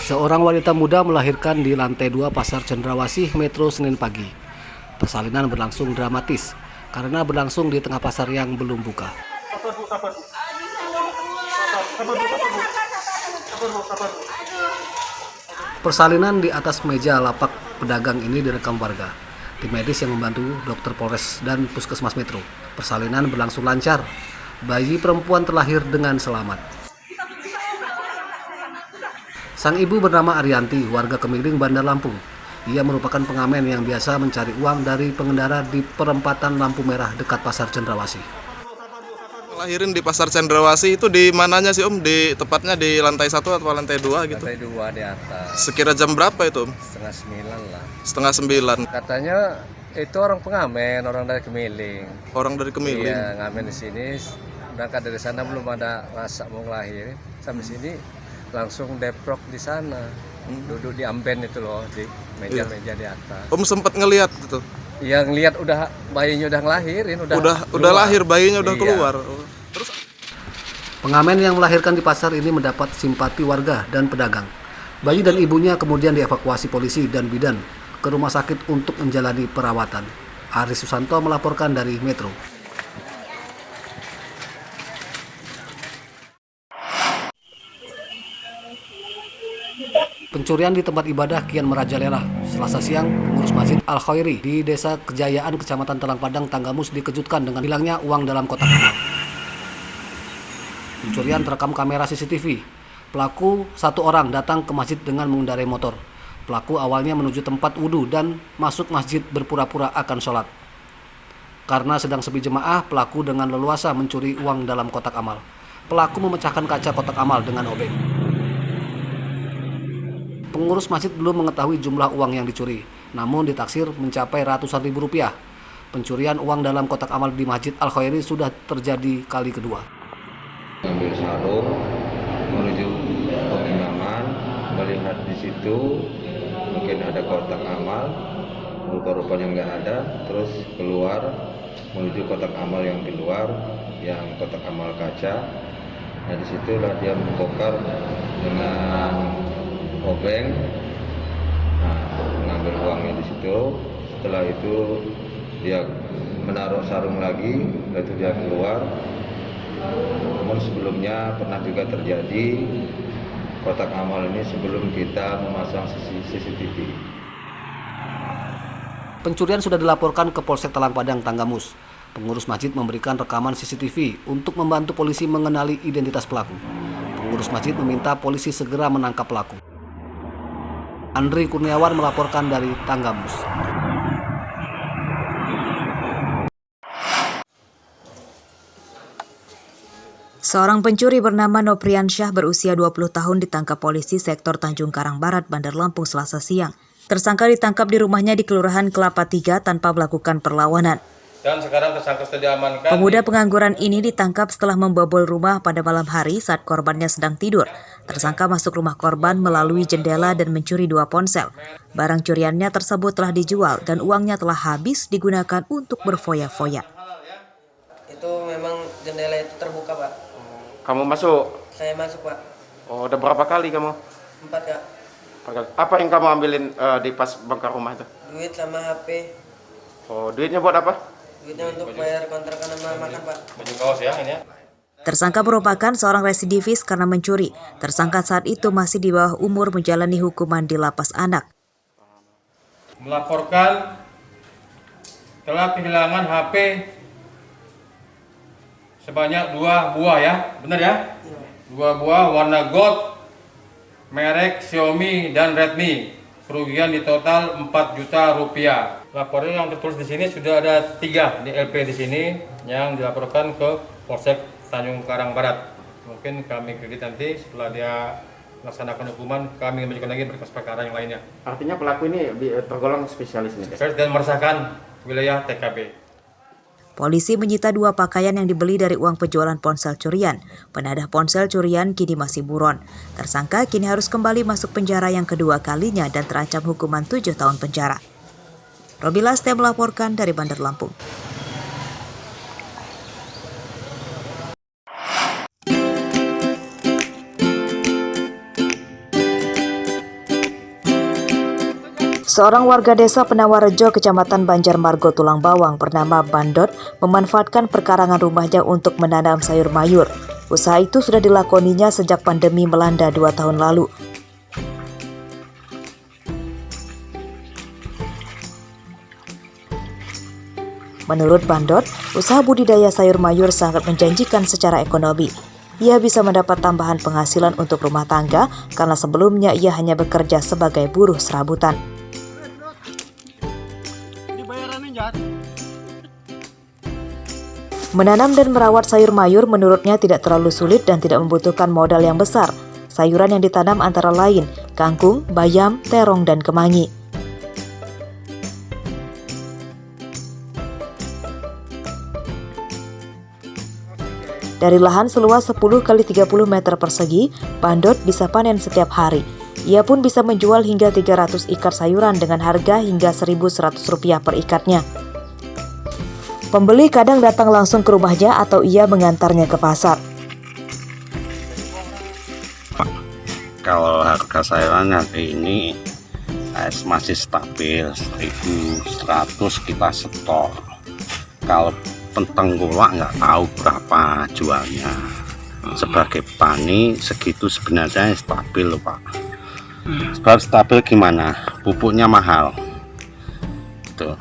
Seorang wanita muda melahirkan di lantai 2 Pasar Cendrawasih Metro Senin pagi. Persalinan berlangsung dramatis karena berlangsung di tengah pasar yang belum buka. Persalinan di atas meja lapak pedagang ini direkam warga. Tim medis yang membantu dokter Polres dan Puskesmas Metro. Persalinan berlangsung lancar. Bayi perempuan terlahir dengan selamat. Sang ibu bernama Arianti, warga Kemiling, Bandar Lampung. Ia merupakan pengamen yang biasa mencari uang dari pengendara di perempatan lampu merah dekat Pasar Cendrawasih. Lahirin di Pasar Cendrawasih itu di mananya sih Om? Tepatnya di lantai 1 atau lantai 2 gitu? Lantai 2 di atas. Sekira jam berapa itu Om? Setengah 9 lah. Setengah 9. Katanya itu orang pengamen, orang dari Kemiling. Orang dari Kemiling? Iya, ngamen di sini. Berangkat dari sana belum ada rasa mau lahir. Sampai sini langsung deprok di sana. Duduk di amben itu loh, di meja-meja di atas. Om sempat ngelihat gitu? Yang lihat udah bayinya udah ngelahirin, udah lahir, bayinya udah keluar. Terus pengamen yang melahirkan di pasar ini mendapat simpati warga dan pedagang. Bayi dan ibunya kemudian dievakuasi polisi dan bidan ke rumah sakit untuk menjalani perawatan. Aris Susanto melaporkan dari Metro. Pencurian di tempat ibadah kian merajalela. Selasa siang, pengurus Masjid Al-Khairi di Desa Kejayaan, Kecamatan Telang Padang, Tanggamus dikejutkan dengan hilangnya uang dalam kotak amal. Pencurian terekam kamera CCTV. Pelaku satu orang datang ke masjid dengan mengendarai motor. Pelaku awalnya menuju tempat wudhu dan masuk masjid berpura-pura akan sholat. Karena sedang sepi jemaah, pelaku dengan leluasa mencuri uang dalam kotak amal. Pelaku memecahkan kaca kotak amal dengan obeng. Pengurus masjid belum mengetahui jumlah uang yang dicuri, namun ditaksir mencapai ratusan ribu rupiah. Pencurian uang dalam kotak amal di Masjid Al-Khairi sudah terjadi kali kedua. Ambil sarung, menuju pengimaman, melihat di situ mungkin ada kotak amal, rupa-rupanya nggak ada, terus keluar menuju kotak amal yang di luar, yang kotak amal kaca. Nah disitulah dia membongkar dengan obeng, mengambil uangnya di situ. Setelah itu dia menaruh sarung lagi, lalu dia keluar. Namun sebelumnya pernah juga terjadi kotak amal ini sebelum kita memasang CCTV. Pencurian sudah dilaporkan ke Polsek Telang Padang, Tanggamus. Pengurus masjid memberikan rekaman CCTV untuk membantu polisi mengenali identitas pelaku. Pengurus masjid meminta polisi segera menangkap pelaku. Andri Kurniawan melaporkan dari Tanggamus. Seorang pencuri bernama Nopriansyah berusia 20 tahun ditangkap polisi sektor Tanjung Karang Barat, Bandar Lampung Selasa siang. Tersangka ditangkap di rumahnya di Kelurahan Kelapa 3 tanpa melakukan perlawanan. Dan sekarang tersangka sudah diamankan. Pemuda pengangguran ini ditangkap setelah membobol rumah pada malam hari saat korbannya sedang tidur. Tersangka masuk rumah korban melalui jendela dan mencuri 2 ponsel. Barang curiannya tersebut telah dijual dan uangnya telah habis digunakan untuk berfoya-foya. Itu memang jendela itu terbuka, Pak. Kamu masuk? Saya masuk, Pak. Oh, udah berapa kali kamu? 4, Kak. Apa yang kamu ambilin di pas bongkar rumah itu? Duit sama HP. Oh, duitnya buat apa? Duitnya untuk bayar kontrakan sama makan, Pak. Baju kaos ya ini ya. Tersangka merupakan seorang residivis karena mencuri. Tersangka saat itu masih di bawah umur menjalani hukuman di lapas anak. Melaporkan telah kehilangan HP sebanyak 2 buah ya, benar ya? 2 buah warna gold, merek Xiaomi dan Redmi. Kerugian di total 4 juta rupiah. Laporan yang tertulis di sini sudah ada 3 di LP di sini yang dilaporkan ke Polsek Tanjung Karang Barat. Mungkin kami kredit nanti setelah dia melaksanakan hukuman, kami menunjukkan lagi berkas perkara yang lainnya. Artinya pelaku ini tergolong spesialis nih? Spesialis dan meresahkan wilayah TKB. Polisi menyita 2 pakaian yang dibeli dari uang penjualan ponsel curian. Penadah ponsel curian kini masih buron. Tersangka kini harus kembali masuk penjara yang kedua kalinya dan terancam hukuman 7 tahun penjara. Robila Stem melaporkan dari Bandar Lampung. Seorang warga desa Penawarejo, Kecamatan Banjarmargo, Tulang Bawang bernama Bandot memanfaatkan perkarangan rumahnya untuk menanam sayur mayur. Usaha itu sudah dilakoninya sejak pandemi melanda 2 tahun lalu. Menurut Bandot, usaha budidaya sayur mayur sangat menjanjikan secara ekonomi. Ia bisa mendapat tambahan penghasilan untuk rumah tangga karena sebelumnya ia hanya bekerja sebagai buruh serabutan. Menanam dan merawat sayur mayur menurutnya tidak terlalu sulit dan tidak membutuhkan modal yang besar. Sayuran yang ditanam antara lain kangkung, bayam, terong, dan kemangi. Dari lahan seluas 10 x 30 meter persegi, Bandot bisa panen setiap hari. Ia pun bisa menjual hingga 300 ikat sayuran dengan harga hingga Rp1.100 per ikatnya. Pembeli kadang datang langsung ke rumahnya atau ia mengantarnya ke pasar. Kalau harga sayuran hari ini masih stabil 1.100 kita setor. Kalau pentenggolak nggak tahu berapa jualnya. Sebagai petani segitu sebenarnya stabil loh Pak. Sebab stabil gimana? Pupuknya mahal. Tuh.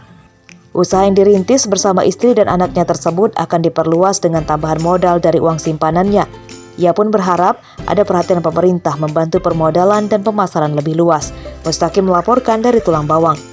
Usaha yang dirintis bersama istri dan anaknya tersebut akan diperluas dengan tambahan modal dari uang simpanannya. Ia pun berharap ada perhatian pemerintah membantu permodalan dan pemasaran lebih luas. Mustaqim melaporkan dari Tulang Bawang.